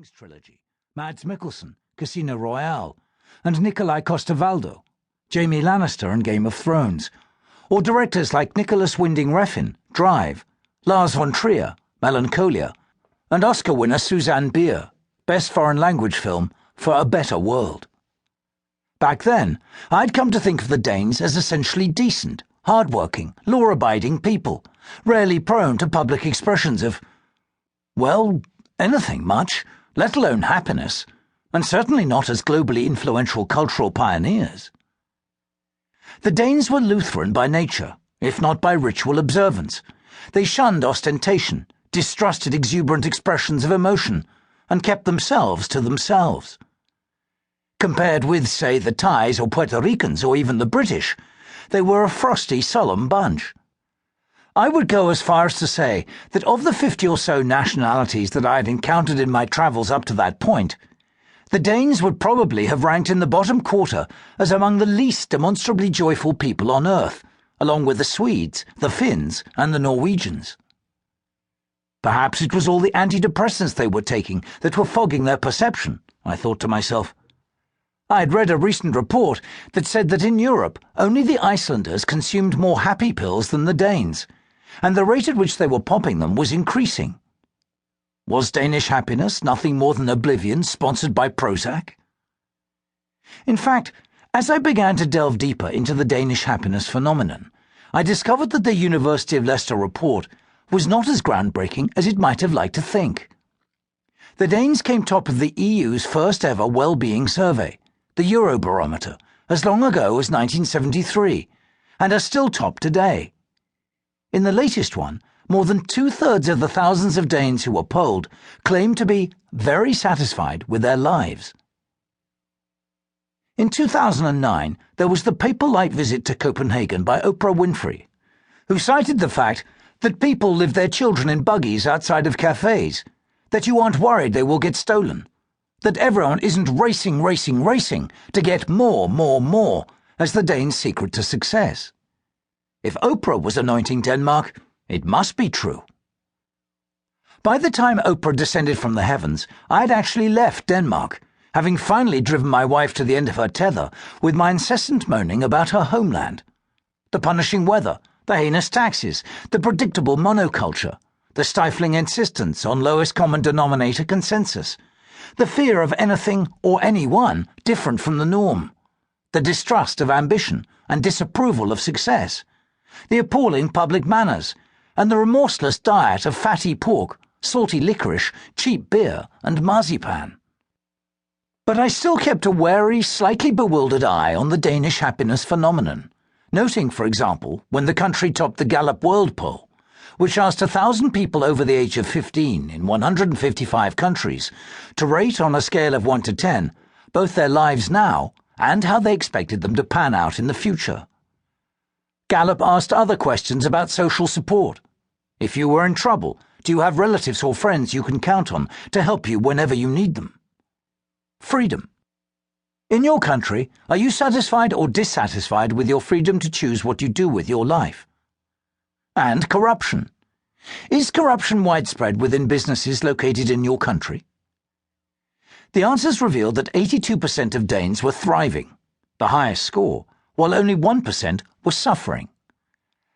King's trilogy, Mads Mikkelsen, Casino Royale, and Nikolai Coster-Waldau, Jaime Lannister and Game of Thrones, or directors like Nicholas Winding Refn, Drive, Lars von Trier, Melancholia, and Oscar winner Susanne Bier, Best Foreign Language Film for A Better World. Back then, I'd come to think of the Danes as essentially decent, hard-working, law-abiding people, rarely prone to public expressions of, well, anything much, let alone happiness, and certainly not as globally influential cultural pioneers. The Danes were Lutheran by nature, if not by ritual observance. They shunned ostentation, distrusted exuberant expressions of emotion, and kept themselves to themselves. Compared with, say, the Thais or Puerto Ricans or even the British, they were a frosty, solemn bunch. I would go as far as to say that of the 50 or so nationalities that I had encountered in my travels up to that point, the Danes would probably have ranked in the bottom quarter as among the least demonstrably joyful people on earth, along with the Swedes, the Finns, and the Norwegians. Perhaps it was all the antidepressants they were taking that were fogging their perception, I thought to myself. I had read a recent report that said that in Europe only the Icelanders consumed more happy pills than the Danes, and the rate at which they were popping them was increasing. Was Danish happiness nothing more than oblivion sponsored by Prozac? In fact, as I began to delve deeper into the Danish happiness phenomenon, I discovered that the University of Leicester report was not as groundbreaking as it might have liked to think. The Danes came top of the EU's first ever well-being survey, the Eurobarometer, as long ago as 1973, and are still top today. In the latest one, more than 2/3 of the thousands of Danes who were polled claimed to be very satisfied with their lives. In 2009, there was the paper-like visit to Copenhagen by Oprah Winfrey, who cited the fact that people leave their children in buggies outside of cafes, that you aren't worried they will get stolen, that everyone isn't racing to get more as the Danes' secret to success. If Oprah was anointing Denmark, it must be true. By the time Oprah descended from the heavens, I had actually left Denmark, having finally driven my wife to the end of her tether with my incessant moaning about her homeland. The punishing weather, the heinous taxes, the predictable monoculture, the stifling insistence on lowest common denominator consensus, the fear of anything or anyone different from the norm, the distrust of ambition and disapproval of success, the appalling public manners, and the remorseless diet of fatty pork, salty licorice, cheap beer, and marzipan. But I still kept a wary, slightly bewildered eye on the Danish happiness phenomenon, noting, for example, when the country topped the Gallup World Poll, which asked 1,000 people over the age of 15 in 155 countries to rate on a scale of 1 to 10 both their lives now and how they expected them to pan out in the future. Gallup asked other questions about social support. If you were in trouble, do you have relatives or friends you can count on to help you whenever you need them? Freedom. In your country, are you satisfied or dissatisfied with your freedom to choose what you do with your life? And corruption. Is corruption widespread within businesses located in your country? The answers revealed that 82% of Danes were thriving, the highest score, while only 1% were suffering.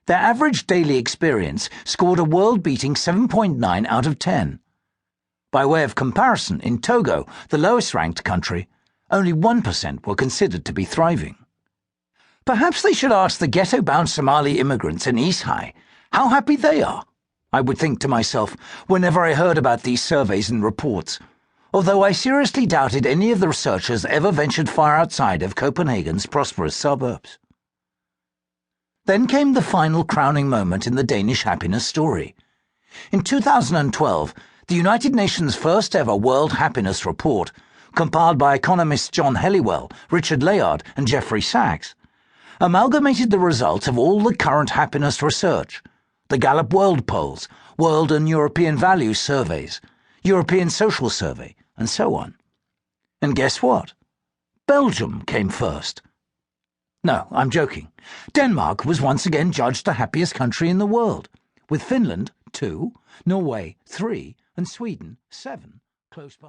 Their average daily experience scored a world-beating 7.9 out of 10. By way of comparison, in Togo, the lowest-ranked country, only 1% were considered to be thriving. Perhaps they should ask the ghetto-bound Somali immigrants in Ishai how happy they are, I would think to myself whenever I heard about these surveys and reports, although I seriously doubted any of the researchers ever ventured far outside of Copenhagen's prosperous suburbs. Then came the final crowning moment in the Danish happiness story. In 2012, the United Nations' first ever World Happiness Report, compiled by economists John Helliwell, Richard Layard, and Jeffrey Sachs, amalgamated the results of all the current happiness research, the Gallup World Polls, World and European Values Surveys, European Social Survey, and so on. And guess what? Belgium came first. No, I'm joking. Denmark was once again judged the happiest country in the world, with Finland 2, Norway 3, and Sweden 7 close behind.